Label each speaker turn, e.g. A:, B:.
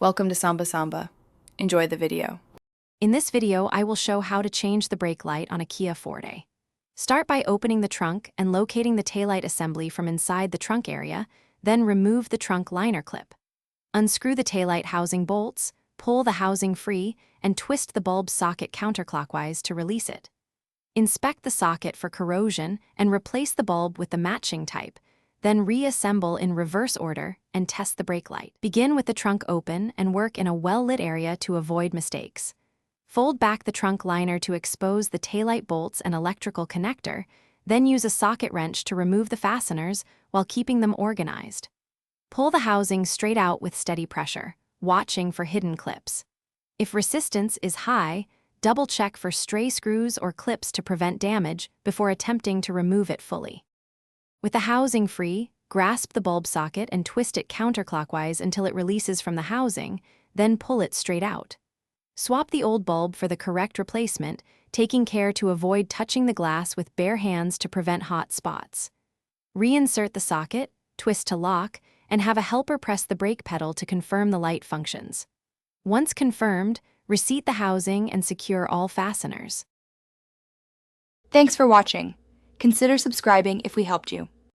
A: Welcome to Samba Samba. Enjoy the video.
B: In this video, I will show how to change the brake light on a Kia Forte. Start by opening the trunk and locating the taillight assembly from inside the trunk area, then remove the trunk liner clip. Unscrew the taillight housing bolts, pull the housing free, and twist the bulb socket counterclockwise to release it. Inspect the socket for corrosion and replace the bulb with the matching type, then reassemble in reverse order and test the brake light. Begin with the trunk open and work in a well-lit area to avoid mistakes. Fold back the trunk liner to expose the taillight bolts and electrical connector, then use a socket wrench to remove the fasteners while keeping them organized. Pull the housing straight out with steady pressure, watching for hidden clips. If resistance is high, double-check for stray screws or clips to prevent damage before attempting to remove it fully. With the housing free, grasp the bulb socket and twist it counterclockwise until it releases from the housing, then pull it straight out. Swap the old bulb for the correct replacement, taking care to avoid touching the glass with bare hands to prevent hot spots. Reinsert the socket, twist to lock, and have a helper press the brake pedal to confirm the light functions. Once confirmed, reseat the housing and secure all fasteners.
A: Thanks for watching. Consider subscribing if we helped you.